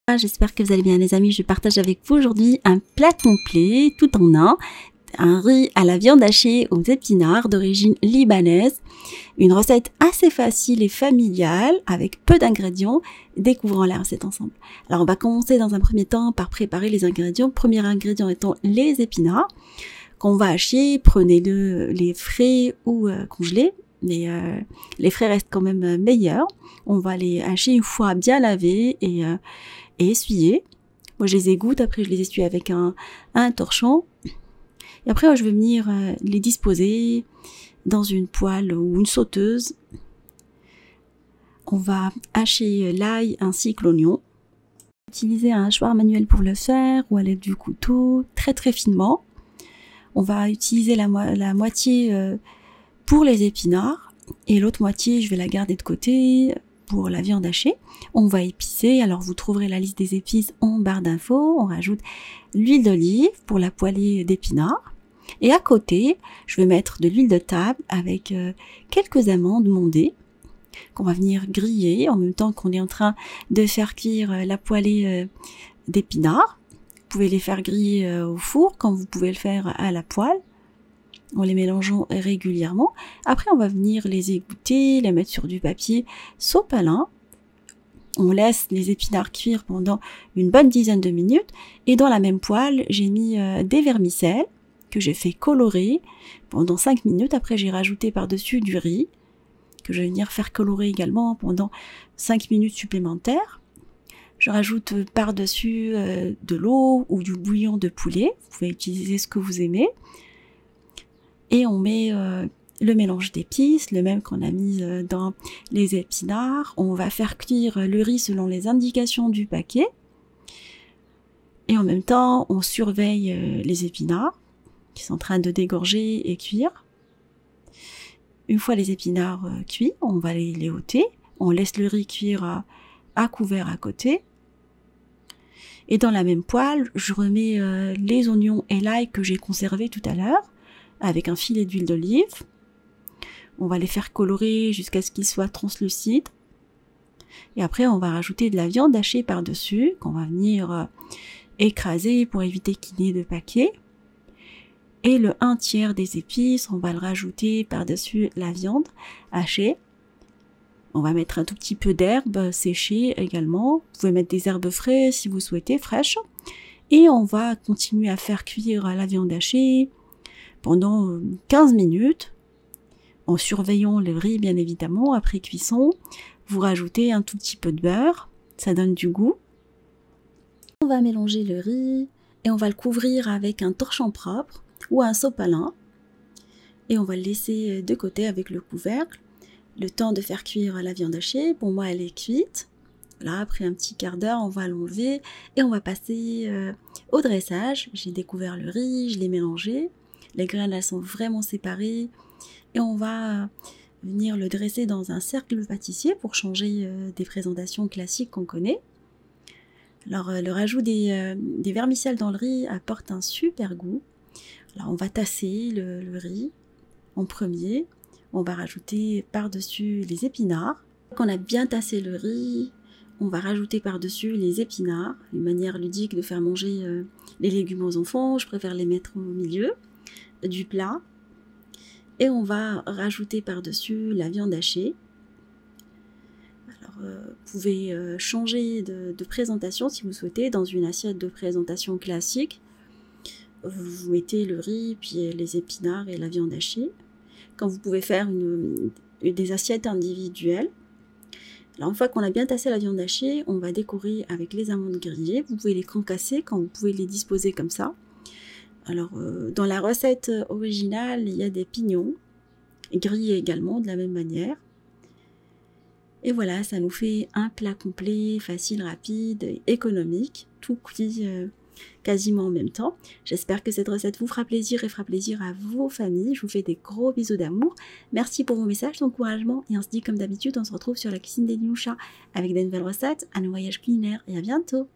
J'espère que vous allez bien les amis, je partage avec vous aujourd'hui un plat complet tout en un riz à la viande hachée aux épinards d'origine libanaise, une recette assez facile et familiale avec peu d'ingrédients, découvrons la recette ensemble. Alors on va commencer dans un premier temps par préparer les ingrédients, premier ingrédient étant les épinards qu'on va hacher, prenez-le les frais ou congelés, mais les frais restent quand même meilleurs. On va les hacher une fois bien lavés et essuyer. Moi je les égoutte, après je les essuie avec un torchon. Et après je vais venir les disposer dans une poêle ou une sauteuse. On va hacher l'ail ainsi que l'oignon. Utiliser un hachoir manuel pour le faire ou à l'aide du couteau, très très finement. On va utiliser la moitié pour les épinards et l'autre moitié je vais la garder de côté pour la viande hachée. On va épicer, alors vous trouverez la liste des épices en barre d'infos. On rajoute l'huile d'olive pour la poêlée d'épinards. Et à côté, je vais mettre de l'huile de table avec quelques amandes mondées qu'on va venir griller en même temps qu'on est en train de faire cuire la poêlée d'épinards. Vous pouvez les faire griller au four comme vous pouvez le faire à la poêle, en les mélangeant régulièrement. Après, on va venir les égoutter, les mettre sur du papier sopalin. On laisse les épinards cuire pendant une bonne dizaine de minutes. Et dans la même poêle, j'ai mis des vermicelles que j'ai fait colorer pendant 5 minutes. Après, j'ai rajouté par-dessus du riz que je vais venir faire colorer également pendant 5 minutes supplémentaires. Je rajoute par-dessus de l'eau ou du bouillon de poulet. Vous pouvez utiliser ce que vous aimez. Et on met le mélange d'épices, le même qu'on a mis dans les épinards. On va faire cuire le riz selon les indications du paquet. Et en même temps, on surveille les épinards qui sont en train de dégorger et cuire. Une fois les épinards cuits, on va les ôter. On laisse le riz cuire à couvert à côté. Et dans la même poêle, je remets les oignons et l'ail que j'ai conservé tout à l'heure avec un filet d'huile d'olive. On va les faire colorer jusqu'à ce qu'ils soient translucides. Et après, on va rajouter de la viande hachée par-dessus qu'on va venir écraser pour éviter qu'il y ait de paquets. Et le 1/3 des épices, on va le rajouter par-dessus la viande hachée. On va mettre un tout petit peu d'herbes séchées également. Vous pouvez mettre des herbes fraîches si vous souhaitez, fraîches. Et on va continuer à faire cuire la viande hachée pendant 15 minutes, en surveillant le riz bien évidemment. Après cuisson, vous rajoutez un tout petit peu de beurre, ça donne du goût. On va mélanger le riz et on va le couvrir avec un torchon propre ou un sopalin. Et on va le laisser de côté avec le couvercle. Le temps de faire cuire la viande hachée, pour moi elle est cuite. Là, après un petit quart d'heure, on va l'enlever et on va passer au dressage. J'ai découvert le riz, je l'ai mélangé. Les graines, elles sont vraiment séparées. Et on va venir le dresser dans un cercle pâtissier pour changer des présentations classiques qu'on connaît. Alors, le rajout des vermicelles dans le riz apporte un super goût. Alors, on va tasser le riz en premier. On va rajouter par-dessus les épinards. Quand on a bien tassé le riz, on va rajouter par-dessus les épinards. Une manière ludique de faire manger les légumes aux enfants. Je préfère les mettre au milieu du plat. Et on va rajouter par-dessus la viande hachée. Alors, vous pouvez changer de présentation si vous souhaitez. Dans une assiette de présentation classique, vous mettez le riz, puis les épinards et la viande hachée. Quand vous pouvez faire des assiettes individuelles. Alors une fois qu'on a bien tassé la viande hachée, on va décorer avec les amandes grillées. Vous pouvez les concasser quand vous pouvez les disposer comme ça. Alors dans la recette originale, il y a des pignons grillés également de la même manière. Et voilà, ça nous fait un plat complet, facile, rapide, économique, tout cuit quasiment en même temps. J'espère que cette recette vous fera plaisir et fera plaisir à vos familles. Je vous fais des gros bisous d'amour. Merci pour vos messages d'encouragement et on se dit comme d'habitude, on se retrouve sur la cuisine des Nioucha avec de nouvelles recettes, un nouveau voyage culinaire et à bientôt.